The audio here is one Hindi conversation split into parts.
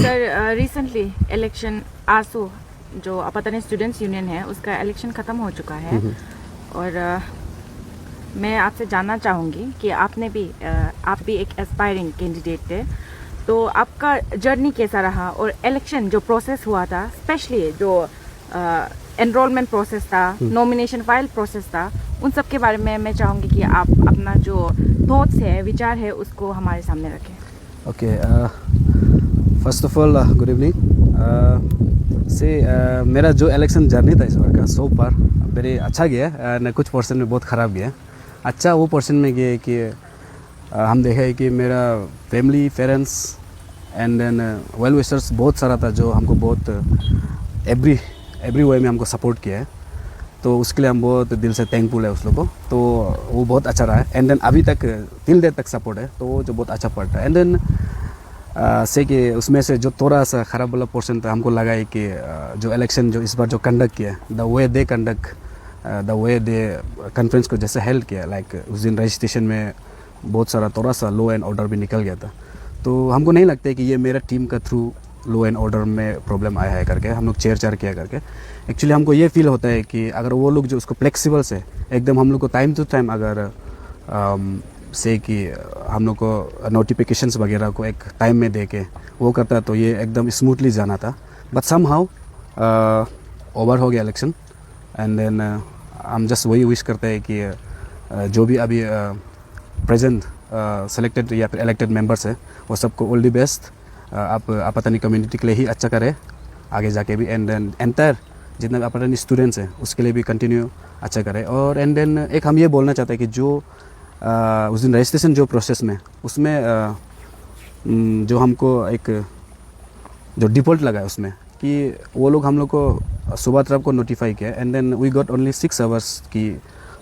सर रिसेंटली इलेक्शन आसू जो अपतनी स्टूडेंट्स यूनियन है उसका इलेक्शन ख़त्म हो चुका है और मैं आपसे जानना चाहूँगी कि आप भी एक एस्पायरिंग कैंडिडेट थे, तो आपका जर्नी कैसा रहा और इलेक्शन जो प्रोसेस हुआ था, स्पेशली जो एनरोलमेंट प्रोसेस था, नॉमिनेशन फाइल प्रोसेस था, उन सब के बारे में मैं चाहूँगी कि आप अपना जो थॉट्स है, विचार है, उसको हमारे सामने रखें। Okay, first of all good evening. मेरा जो इलेक्शन जर्नी था इस बार का सो फार वेरी अच्छा गया एंड कुछ पर्सन में बहुत ख़राब गया। अच्छा वो पर्सन में गया कि हम देखा है कि मेरा family parents and then well wishers बहुत सारा था जो हमको बहुत एवरी वे में हमको सपोर्ट किया है, तो उसके लिए हम बहुत दिल से थैंकफुल है उस लोगों को। तो वो बहुत अच्छा रहा है एंड देन अभी तक तिल देर तक सपोर्ट है, तो वो जो बहुत अच्छा पड़ता है। एंड देन से कि उसमें से जो थोड़ा सा ख़राब वाला पोर्शन था, हमको लगा है कि जो इलेक्शन जो इस बार जो कंडक्ट किया, द वे दे कॉन्फ्रेंस को जैसे हेल्ड किया, लाइक उस दिन रजिस्ट्रेशन में बहुत सारा थोड़ा सा लॉ एंड ऑर्डर भी निकल गया था। तो हमको नहीं लगता है कि ये मेरा टीम का थ्रू लॉ एंड ऑर्डर में प्रॉब्लम आया है करके हम लोग चेयर किया करके। एक्चुअली हमको ये फील होता है कि अगर वो लोग जो उसको फ्लेक्सिबल से एकदम हम लोग को टाइम टू टाइम अगर से कि हम लोग को नोटिफिकेशंस वगैरह को एक टाइम में दे के वो करता तो ये एकदम स्मूथली जाना था। बट समहाउ ओवर हो गया इलेक्शन एंड देन हम जस्ट वही विश करते हैं कि जो भी अभी प्रेजेंट सेलेक्टेड या फिर इलेक्टेड मेंबर्स है वो सबको ऑल द बेस्ट। आप अपतनी कम्युनिटी के लिए ही अच्छा करें आगे जाके भी, एंड देन एंटायर जितना भी अपतनी स्टूडेंट्स हैं उसके लिए भी कंटिन्यू अच्छा करें। और एंड देन एक हम ये बोलना चाहते हैं कि जो उस दिन रजिस्ट्रेशन जो प्रोसेस में उसमें जो हमको एक जो डिफ़ॉल्ट लगा है उसमें कि वो लोग हम लोग को सुबह तरफ को नोटिफाई किया and then we got only 6 hours कि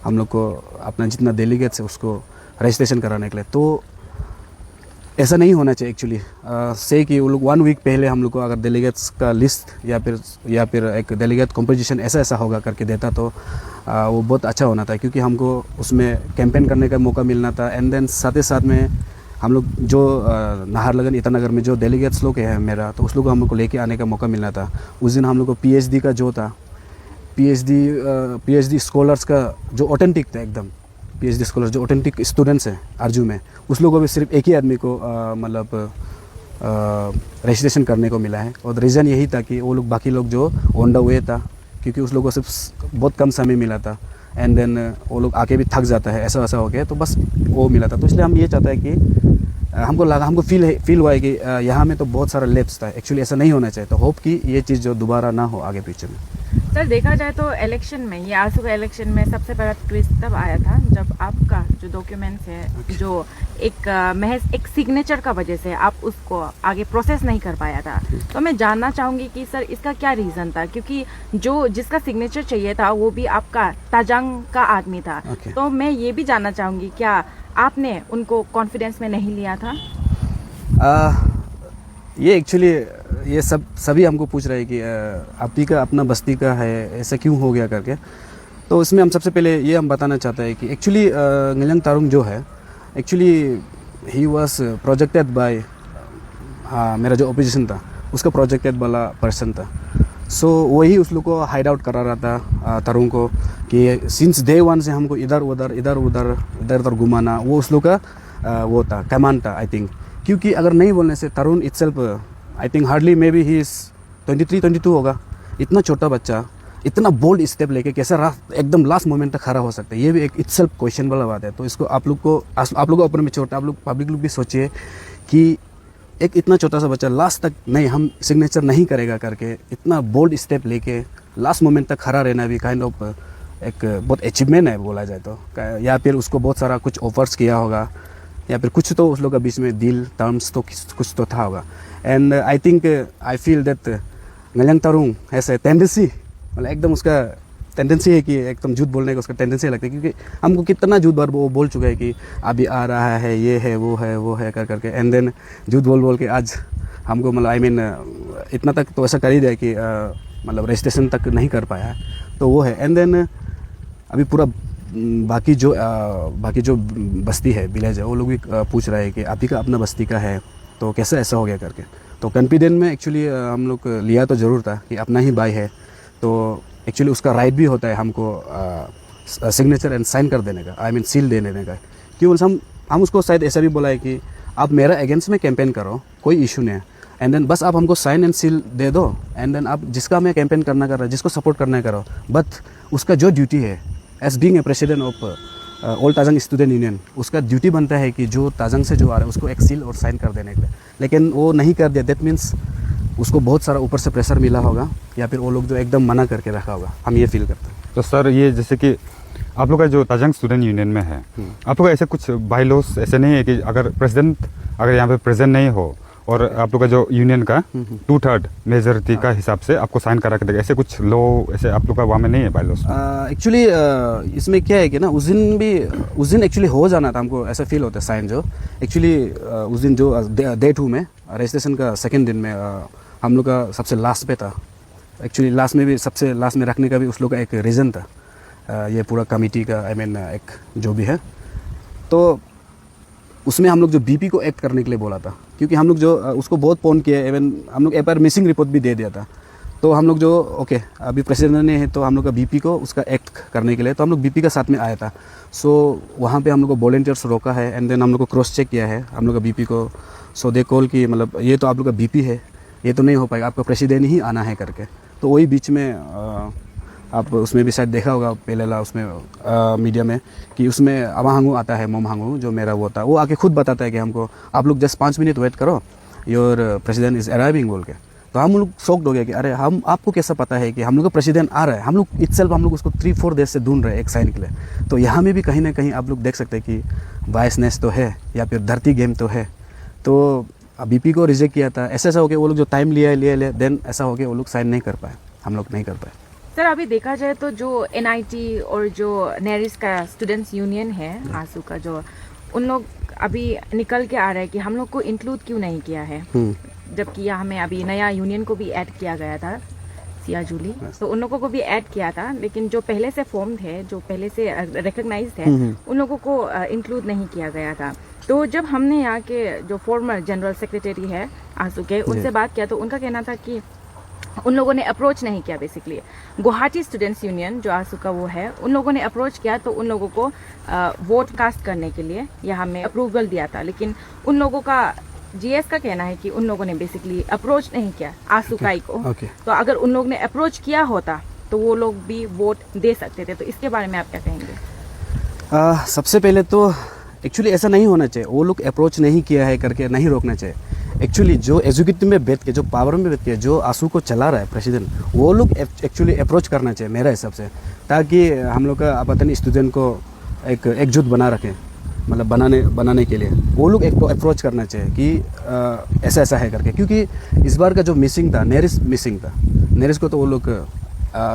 हम लोग को अपना जितना डेलीगेट्स है उसको रजिस्ट्रेशन कराने के लिए। तो ऐसा नहीं होना चाहिए एक्चुअली। से कि वो लोग 1 वीक पहले हम लोग को अगर डेलीगेट्स का लिस्ट या फिर एक डेलीगेट कंपोजिशन ऐसा होगा करके देता तो वो बहुत अच्छा होना था, क्योंकि हमको उसमें कैंपेन करने का मौका मिलना था। एंड देन साथ ही साथ में हम लोग जो नाहरलगुन ईटानगर में जो डेलीगेट्स लोग हैं मेरा, तो उस लोग को हम लोग को लेके आने का मौका मिलना था। उस दिन हम लोग को पीएचडी का जो था पीएचडी स्कॉलर्स का जो ऑथेंटिक था एकदम, पीएचडी स्कॉलर जो ऑथेंटिक स्टूडेंट्स हैं आरजू में, उस लोगों को भी सिर्फ एक ही आदमी को मतलब रजिस्ट्रेशन करने को मिला है। और रीज़न यही था कि वो लोग बाकी लोग जो ऑन द वे था, क्योंकि उस लोगों को सिर्फ बहुत कम समय मिला था एंड देन वो लोग आके भी थक जाता है, ऐसा हो गया, तो बस वो मिला था। तो इसलिए हम ये चाहते हैं कि हमको फील हुआ है कि यहाँ में तो बहुत सारा लैप्स था, एक्चुअली ऐसा नहीं होना चाहिए। तो होप कि ये चीज़ जो दोबारा ना हो आगे पीछे में। सर देखा जाए तो इलेक्शन में, ये आसू का इलेक्शन में सबसे पहला ट्विस्ट तब आया था जब आपका जो डॉक्यूमेंट्स है जो एक महज एक सिग्नेचर का वजह से आप उसको आगे प्रोसेस नहीं कर पाया था। तो मैं जानना चाहूँगी कि सर इसका क्या रीज़न था, क्योंकि जिसका सिग्नेचर चाहिए था वो भी आपका ताजंग का आदमी था। तो मैं ये भी जानना चाहूँगी क्या आपने उनको कॉन्फिडेंस में नहीं लिया था? ये एक्चुअली ये सभी हमको पूछ रहे हैं कि आप ही का अपना बस्ती का है, ऐसा क्यों हो गया करके। तो इसमें हम सबसे पहले ये हम बताना चाहते हैं कि एक्चुअली ङिलंग तारुंग जो है actually he was projected by मेरा जो ओपोजिशन था उसका प्रोजेक्टेड वाला पर्सन था। सो वही उस लोग को हाइड आउट करा रहा था तारुंग को कि सिंस डे 1 से हमको इधर उधर घुमाना, वो उस लोग का वो था कमांड था आई थिंक। क्योंकि अगर नहीं बोलने से Tarun itself I think hardly may be he is 23-22 होगा, इतना छोटा बच्चा इतना बोल्ड स्टेप लेके कैसा एकदम लास्ट मोमेंट तक खड़ा हो सकता है, ये भी एक इटसेल्फ क्वेश्चन वाला बात है। तो इसको आप लोग को ऊपर में छोटा, आप लोग पब्लिक लोग भी सोचिए कि एक इतना छोटा सा बच्चा लास्ट तक नहीं हम सिग्नेचर नहीं करेगा करके इतना बोल्ड स्टेप लेके लास्ट मोमेंट तक खड़ा रहना भी काइंड ऑफ एक बहुत अचीवमेंट है बोला जाए तो। या फिर उसको बहुत सारा कुछ ऑफर्स किया होगा या फिर कुछ तो उस लोग के बीच में डील टर्म्स तो कुछ तो था होगा। And I feel that Ngilang Tarung has a tendency, मतलब एकदम उसका टेंडेंसी है कि एकदम झूठ बोलने का उसका टेंडेंसी लगता है, क्योंकि हमको कितना झूठ बार वो बोल चुका है कि अभी आ रहा है, ये है वो है करके। एंड देन झूठ बोल के आज हमको मतलब आई मीन इतना तक तो ऐसा कर ही दिया कि मतलब रजिस्ट्रेशन तक नहीं कर पाया, तो वो है। एंड देन अभी पूरा बाकी जो बस्ती है, विलेज है, वो लोग भी पूछ रहे हैं कि आप ही का अपना बस्ती का है तो कैसे ऐसा हो गया करके। तो कॉन्फिडेंट में एक्चुअली हम लोग लिया तो ज़रूर था कि अपना ही भाई है, तो एक्चुअली उसका राइट भी होता है हमको सिग्नेचर एंड साइन कर देने का, आई मीन सील दे देने का। क्यों हम उसको शायद ऐसा भी बोला है कि आप मेरा अगेंस्ट में कैंपेन करो, कोई इशू नहीं है, एंड देन बस आप हमको साइन एंड सील दे दो, एंड देन आप जिसका मैं कैंपेन करना कर रहा है, जिसको सपोर्ट करना करो, बट उसका जो ड्यूटी है as being a president of all Tajang student union, उसका ड्यूटी बनता है कि जो ताजंग से जो आ रहा है उसको एक सील और साइन कर देने के लिए। लेकिन वो नहीं कर दिया, दैट मीन्स उसको बहुत सारा ऊपर से प्रेशर मिला होगा, या फिर वो लोग जो एकदम मना करके रखा होगा, हम ये फील करते हैं। तो सर ये जैसे कि आप लोग का जो ताजंग स्टूडेंट यूनियन में है, आप लोग का ऐसे कुछ बाई लॉस ऐसे नहीं है कि अगर प्रेसिडेंट अगर यहाँ पे प्रेजेंट नहीं हो और आप लोग का जो यूनियन का 2/3 मेजॉरिटी का हिसाब से आपको साइन करा के देगा, ऐसे कुछ लॉ ऐसे आप लोग का वहाँ में नहीं है बाई लॉस? एक्चुअली इसमें क्या है कि ना उस दिन एक्चुअली हो जाना था, हमको ऐसा फील होता है साइन जो एक्चुअली उस दिन जो डे 2 में रजिस्ट्रेशन का सेकेंड दिन में हम लोग का सबसे लास्ट पे था। एक्चुअली लास्ट में भी सबसे लास्ट में रखने का भी उस लोग का एक रीज़न था, ये पूरा कमेटी का आई मीन एक जो भी है। तो उसमें हम लोग जो बीपी को एक्ट करने के लिए बोला था, क्योंकि हम लोग जो उसको बहुत फोन किया, इवन हम लोग एक बार मिसिंग रिपोर्ट भी दे दिया था। तो हम लोग जो ओके अभी प्रेसिडेंट ने है तो हम लोग का बीपी को उसका एक्ट करने के लिए, तो हम लोग बीपी का साथ में आया था। सो वहाँ पे हम लोग को वॉलंटियर्स रोका है, एंड देन हम लोग को क्रॉस चेक किया है हम लोग का बीपी को। सो दे कॉल कि मतलब ये तो आप लोग का बीपी है, ये तो नहीं हो पाएगा, आपका प्रेसिडेंट ही आना है करके। तो वही बीच में आप उसमें भी शायद देखा होगा पहले उसमें मीडिया में कि उसमें अवाहंगू आता है, मोमहांगू जो मेरा वो था, वो आके खुद बताता है कि हमको आप लोग जस्ट 5 मिनट वेट करो, योर प्रेसिडेंट इज़ अराइविंग बोल के। तो हम लोग शॉक्ड हो गए कि अरे हम आपको कैसा पता है कि हम लोग का प्रेसिडेंट आ रहा है, हम लोग इटसेल्फ हम लोग उसको 3-4 देर से ढूंढ रहे हैं एक साइन के लिए। तो यहाँ में भी कहीं ना कहीं आप लोग देख सकते हैं कि बायसनेस तो है, या फिर धरती गेम तो है। तो बीपी को रिजेक्ट किया था, ऐसा हो गया, वो लोग जो टाइम लिया देन ऐसा हो गया वो लोग साइन नहीं कर पाए, हम लोग नहीं कर पाए। सर अभी देखा जाए तो जो NIT और जो नेरिस्ट का स्टूडेंट्स यूनियन है आसू का, जो उन लोग अभी निकल के आ रहा है कि हम लोग को इंक्लूड क्यों नहीं किया है, जबकि यहाँ हमें अभी नया यूनियन को भी ऐड किया गया था, सिया जूली, तो उन लोगों को भी ऐड किया था। लेकिन जो पहले से फॉर्म थे, जो पहले से रिकग्नाइज थे, उन लोगों को इंक्लूड नहीं किया गया था। तो जब हमने यहाँ के जो फॉर्मर जनरल सेक्रेटरी है आसू के, उनसे बात किया तो उनका कहना था कि उन लोगों ने अप्रोच नहीं किया। बेसिकली गुवाहाटी स्टूडेंट्स यूनियन जो आसू का वो है, उन लोगों ने अप्रोच किया तो उन लोगों को वोट कास्ट करने के लिए यहाँ में अप्रूवल दिया था। लेकिन उन लोगों का GS का कहना है कि उन लोगों ने बेसिकली अप्रोच नहीं किया आसू काई को। तो अगर उन लोगों ने अप्रोच किया होता तो वो लोग भी वोट दे सकते थे। तो इसके बारे में आप क्या कहेंगे? सबसे पहले तो एक्चुअली ऐसा नहीं होना चाहिए, वो लोग अप्रोच नहीं किया है करके नहीं रोकना चाहिए। एक्चुअली जो एग्जीक्यूटिव में बैठ के, जो पावर में बैठ के जो आसू को चला रहा है प्रेसिडेंट, वो लोग एक्चुअली अप्रोच करना चाहिए मेरा हिसाब से, ताकि हम लोग का अपतनी स्टूडेंट को एक एकजुट बना रखें, मतलब बनाने के लिए वो लोग अप्रोच करना चाहिए कि ऐसा ऐसा है करके। क्योंकि इस बार का जो मिसिंग था, नेरिस्ट मिसिंग था, नेरिस्ट को तो वो लोग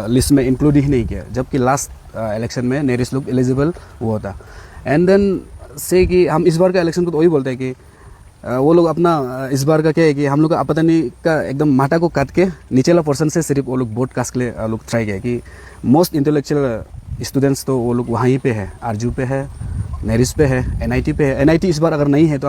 लिस्ट में इंक्लूड ही नहीं किया, जबकि लास्ट इलेक्शन में नेरिस्ट लोग एलिजिबल हुआ था। एंड देन से कि हम इस बार का इलेक्शन को तो वही बोलते हैं कि वो लोग अपना इस बार का क्या है कि हम लोग का अपतनी का एकदम माटा को काट के निचला पर्सन से सिर्फ वो लोग वोट कास्ट के लिए लोग ट्राई किया कि मोस्ट इंटेलेक्चुअल स्टूडेंट्स तो वो लोग वहीं पे है, आरजू पे है, नेरिस्ट पे है, NIT पे है। NIT इस बार अगर नहीं है तो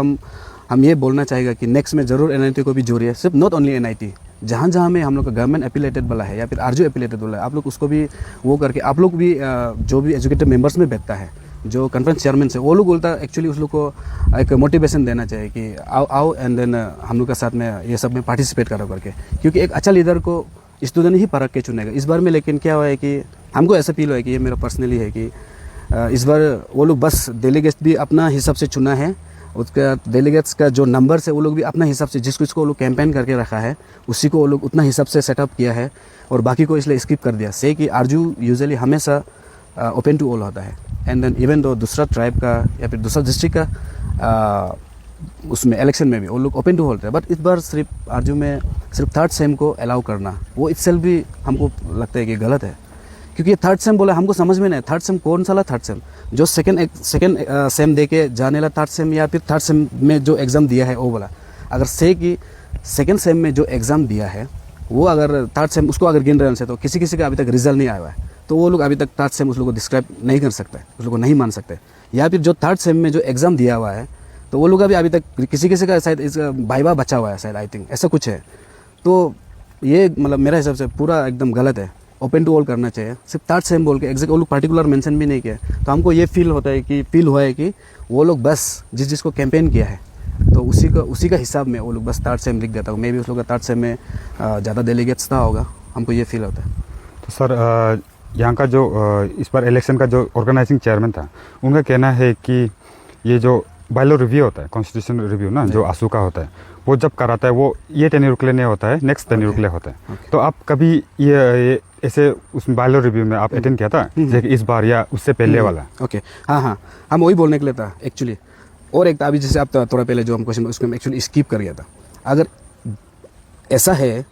हम ये बोलना चाहेगा कि नेक्स्ट में ज़रूर NIT को भी जोड़िए। सिर्फ नॉट ओनली NIT, जहाँ में हम लोग का गवर्नमेंट एफिलेटेड वाला है या फिर आरजू एफिलेटेड वाला है, आप लोग उसको भी वो करके, आप लोग भी जो भी एजुकेटेड मेंबर्स में बैठता है, जो कॉन्फ्रेंस चेयरमैन से, वो लोग बोलता है एक्चुअली उस लोग को एक मोटिवेशन देना चाहिए कि आओ एंड देन हम लोग के साथ में ये सब में पार्टिसिपेट करो करके। क्योंकि एक अच्छा लीडर को स्टूडेंट ही परख के चुनेगा इस बार में। लेकिन क्या हुआ है कि हमको ऐसा फील हुआ है कि ये मेरा पर्सनली है कि इस बार वो लोग बस डेलीगेट्स भी अपना हिसाब से चुना है, उसका डेलीगेट्स का जो नंबर से वो लोग भी अपना हिसाब से, जिसको वो लोग कैंपेन करके रखा है उसी को वो लोग उतना हिसाब से सेटअप किया है, और बाकी को इसलिए स्किप कर दिया। से कि आरजू यूजुअली हमेशा ओपन टू ऑल होता है, एंड देन इवन तो दूसरा ट्राइब का या फिर दूसरा डिस्ट्रिक्ट का उसमें इलेक्शन में भी वो लोग ओपन टू होता है। बट इस बार सिर्फ आरजू में सिर्फ 3rd सेम को अलाउ करना, वो इटसेल्फ भी हमको लगता है कि गलत है। क्योंकि 3rd सेम बोला हमको समझ में नहीं, 3rd सेम कौन सा 3rd सेम, जो सेकंड सेम दे के जाने वाला 3rd सेम, या फिर 3rd सेम में जो एग्ज़ाम दिया है वो बोला। अगर से कि सेकंड सेम में जो एग्ज़ाम दिया है वो अगर 3rd सेम उसको अगर गिन रहे हैं तो किसी का अभी तक रिजल्ट नहीं आया हुआ है, तो वो लोग अभी तक 3rd सेम उस लोग को डिस्क्राइब नहीं कर सकते, उस लोग को नहीं मान सकते। या फिर जो 3rd सेम में जो एग्ज़ाम दिया हुआ है तो वो लोग का भी अभी तक किसी किसी का शायद इसका वाइवा बचा हुआ है शायद, आई थिंक ऐसा कुछ है। तो ये मतलब मेरा हिसाब से पूरा एकदम गलत है, ओपन टू ऑल करना चाहिए। सिर्फ थर्ड सेम बोल के एग्जैक्ट वो लोग पर्टिकुलर मेंशन भी नहीं किया, तो हमको ये फील हुआ है कि वो लोग बस जिसको कैंपेन किया है तो उसी का हिसाब में वो लोग बस थर्ड सेम लिख देता है। मे बी उस लोग का थर्ड सेम में ज़्यादा डेलीगेट्स था होगा, हमको ये फील होता है। तो सर यहाँ का जो इस बार इलेक्शन का जो ऑर्गेनाइजिंग चेयरमैन था, उनका कहना है कि ये जो बायलॉ रिव्यू होता है, कॉन्स्टिट्यूशन रिव्यू ना, जो आसू का होता है, वो जब कराता है वो ये टेन्योर के लिए नहीं होता है, नेक्स्ट टेन्योर के लिए होता है। तो आप कभी ये ऐसे उस बायलॉ रिव्यू में आप अटेंड किया था, जैसे कि इस बार या उससे पहले वाला? ओके, हाँ, हम वही बोलने के लिए था एक्चुअली। और एक अभी जैसे आप थोड़ा पहले जो हम क्वेश्चन उसको हम एक्चुअली स्किप कर गया था। अगर ऐसा है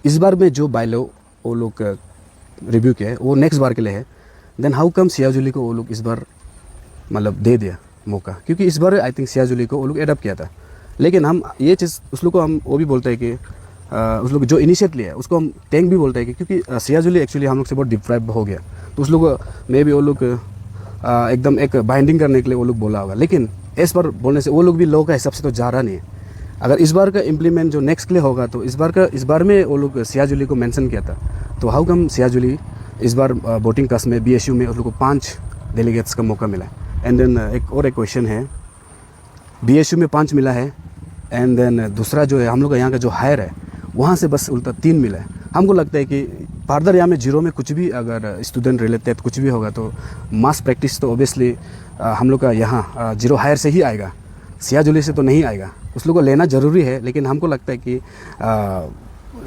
इस बार में जो बायलॉ वो लोग रिव्यू किया है वो नेक्स्ट बार के लिए है, देन हाउ कम सियाजुली को वो लोग इस बार मतलब दे दिया मौका? क्योंकि इस बार आई थिंक सियाजुली को वो लोग एडप्ट किया था, लेकिन हम ये चीज़ उस लोग को हम वो भी बोलते हैं कि उस लोग जो इनिशिएट लिया है उसको हम थैंक भी बोलते हैं कि क्योंकि सियाजुली एक्चुअली हम लोग से बहुत डिप्राइव हो गया, तो उस लोग में भी वो लोग एकदम एक बाइंडिंग करने के लिए वो लोग बोला होगा। लेकिन इस बार बोलने से वो लोग भी लॉ का हिसाब से तो जा रहा नहीं है। अगर इस बार का इम्प्लीमेंट जो नेक्स्ट के लिए होगा तो इस बार में वो लोग सियाजुली को मेंशन किया था, तो हाउ कम सियाजुली इस बार वोटिंग कास्ट में BSU में उस लोग को 5 डेलीगेट्स का मौका मिला। एंड देन एक क्वेश्चन है, BSU में 5 मिला है, एंड देन दूसरा जो है हम लोग का यहाँ का जो हायर है वहाँ से बस उल्टा 3 मिला है। हमको लगता है कि फर्दर यहाँ में जीरो में कुछ भी अगर स्टूडेंट रिलेटेड कुछ भी होगा तो मास प्रैक्टिस तो ऑब्वियसली हम लोग का यहाँ जीरो हायर से ही आएगा, सियाजुली से तो नहीं आएगा। उस लोग को लेना ज़रूरी है, लेकिन हमको लगता है कि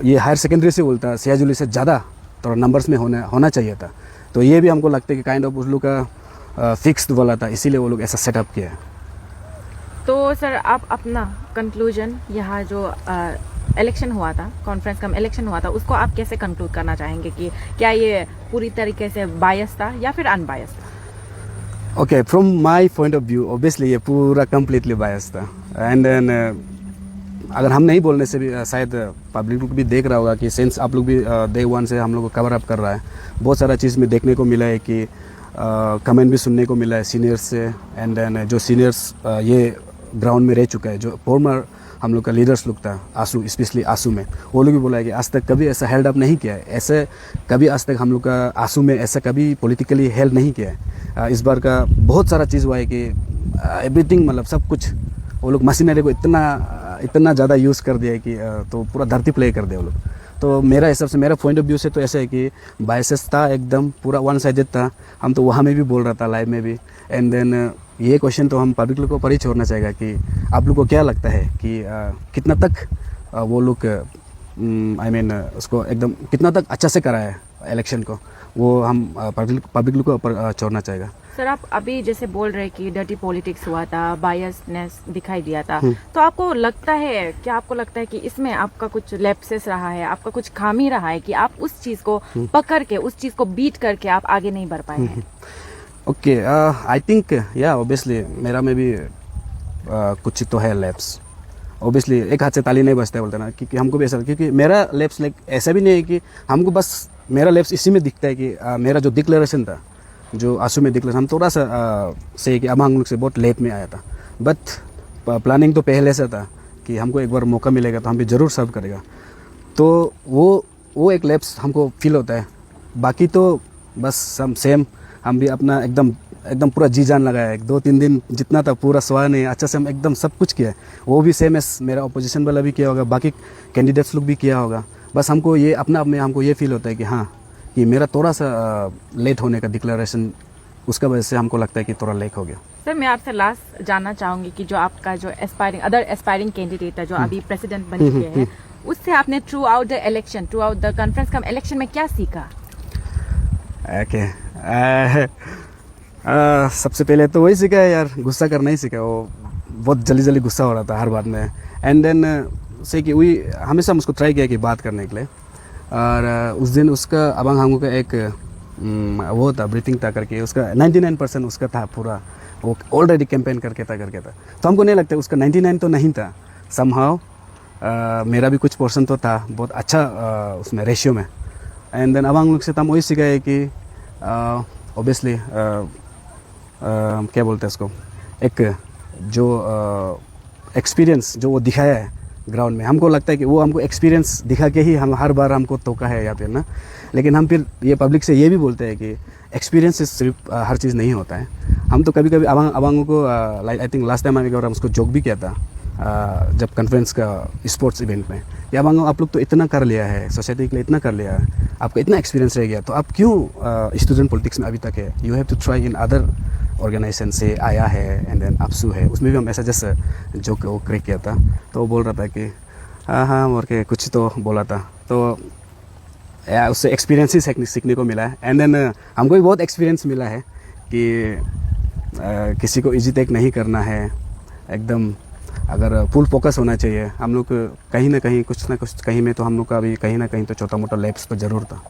ये हायर सेकेंडरी से उल्टा सियाजुली से ज़्यादा थोड़ा नंबर्स में होना चाहिए था। तो ये भी हमको लगता है कि काइंड ऑफ उस लोग का फिक्स्ड वाला था, इसीलिए वो लोग ऐसा सेटअप किया है। तो सर आप अपना कंक्लूजन यहाँ जो इलेक्शन हुआ था, कॉन्फ्रेंस कम इलेक्शन हुआ था, उसको आप कैसे कंक्लूड करना चाहेंगे कि क्या ये पूरी तरीके से बायस था या फिर अनबायस था? Okay, from my point of view obviously ये पूरा कम्प्लीटली बायस था। एंड देन अगर हम नहीं बोलने से भी शायद पब्लिक लोग भी देख रहा होगा कि सिंस आप लोग भी डे 1 से हम लोग को कवर अप कर रहा है, बहुत सारा चीज़ में देखने को मिला है कि कमेंट भी सुनने को मिला है सीनियर्स से। एंड देन जो सीनियर्स ये ग्राउंड में रह चुका है, जो फॉर्मर हम लोग का लीडर्स लोग था आसू, स्पेशली आसू में, वो लोग भी बोला है कि आज तक कभी ऐसा हेल्ड अप नहीं किया है, ऐसे कभी आज तक हम लोग का आसू में ऐसा कभी पॉलिटिकली हेल्ड नहीं किया है। इस बार का बहुत सारा चीज़ हुआ है कि एवरीथिंग मतलब सब कुछ वो लोग मशीनरी को इतना ज़्यादा यूज़ कर दिया है कि तो पूरा धरती प्ले कर दिया वो लोग। तो मेरा हिसाब से, मेरा पॉइंट ऑफ व्यू से तो ऐसा है कि बायसेस था, एकदम पूरा वन साइडेड था। हम तो वहाँ में भी बोल रहा था, लाइव में भी। एंड देन ये क्वेश्चन तो हम पब्लिक लोग को पर ही छोड़ना चाहिए कि आप लोग को क्या लगता है कि कितना तक वो लोग उसको एकदम कितना तक अच्छा से कराया है इलेक्शन को, वो हम पब्लिक लोग को ऊपर छोड़ना चाहिए। सर आप अभी जैसे बोल रहे कि डर्टी पॉलिटिक्स हुआ था, बायसनेस दिखाई दिया था, तो आपको लगता है, क्या आपको लगता है कि इसमें आपका कुछ लैप्सेस रहा है, आपका कुछ खामी रहा है कि आप उस चीज़ को पकड़ के, उस चीज़ को बीट करके आप आगे नहीं बढ़ पाए हैं? ओके, आई थिंक या ऑब्वियसली मेरा में भी कुछ तो है लैप्स। ऑब्वियसली एक हाथ से ताली नहीं बजता है बोलते ना, क्योंकि हमको भी ऐसा, क्योंकि मेरा लैप्स लाइक ऐसा भी नहीं है कि हमको बस मेरा लैप्स इसी में दिखता है कि मेरा जो डिक्लेरेशन था, जो आंसू में डिक्लेरेशन, हम थोड़ा सा से कि अब हम लोग से बहुत लेट में आया था, बट प्लानिंग तो पहले से था कि हमको एक बार मौका मिलेगा तो हम भी ज़रूर सर्व करेगा। तो वो एक लैप्स हमको फील होता है। बाकी तो बस हम सेम, हम भी अपना एकदम पूरा जी जान लगाया है। 2-3 दिन जितना था पूरा सवाल नहीं, अच्छा से हम एकदम सब कुछ किया है। वो भी सेम एस मेरा अपोजिशन वाला भी किया होगा, बाकी कैंडिडेट्स लोग भी किया होगा। बस हमको ये अपना आप में हमको ये फील होता है कि हाँ, कि मेरा थोड़ा सा लेट होने का डिक्लेरेशन, उसका वजह से हमको लगता है कि थोड़ा लेट हो गया। सर मैं आपसे लास्ट जानना चाहूँगी कि जो आपका जो अदर एस्पायरिंग कैंडिडेट है, जो अभी प्रेसिडेंट बन चुके हैं, उससे आपने through out the election, through out the conference come election में क्या सीखा? ओके, सबसे पहले तो वही सीखा है यार, गुस्सा करना ही सीखा। वो बहुत जल्दी गुस्सा हो रहा था हर बात में। एंड देन से कि वही हमेशा उसको ट्राई किया कि बात करने के लिए। और उस दिन उसका अबंग हमको का एक वो था, ब्रीथिंग था करके, उसका 99% उसका था पूरा, वो ऑलरेडी कैंपेन करके था। तो हमको नहीं लगता उसका 99 तो नहीं था, समहाउ मेरा भी कुछ पोर्शन तो था, बहुत अच्छा उसमें रेशियो में। एंड देन अब हम लोग से हम वही सीखा है कि ऑब्वियसली क्या बोलते हैं उसको, एक जो एक्सपीरियंस जो वो दिखाया है ग्राउंड में, हमको लगता है कि वो हमको एक्सपीरियंस दिखा के ही हम हर बार हमको टोका है यहाँ पे ना। लेकिन हम फिर ये पब्लिक से ये भी बोलते हैं कि एक्सपीरियंस से सिर्फ हर चीज़ नहीं होता है। हम तो कभी कभी अवांगों को like I think last time आने हम उसको जोक भी किया था जब कॉन्फ्रेंस का स्पोर्ट्स इवेंट में, या अवांगों आप लोग तो इतना कर लिया है, सोसाइटी के लिए इतना कर लिया है, आपको इतना एक्सपीरियंस रह गया, तो आप क्यों स्टूडेंट पॉलिटिक्स में अभी तक है? You have to try in other organization से आया है एंड देन ASU है, उसमें भी हम ऐसा जैसे जो वो क्रैक किया था। तो वो बोल रहा था कि हाँ और के कुछ तो बोला था, तो उससे एक्सपीरियंस ही सीखने को मिला है। एंड देन हमको भी बहुत एक्सपीरियंस मिला है कि किसी को इजी टेक नहीं करना है, एकदम अगर फुल फोकस होना चाहिए। हम लोग कहीं ना कहीं कुछ ना कुछ कहीं में तो हम लोग का भी कहीं ना कहीं तो छोटा मोटा लैप्स तो ज़रूर था।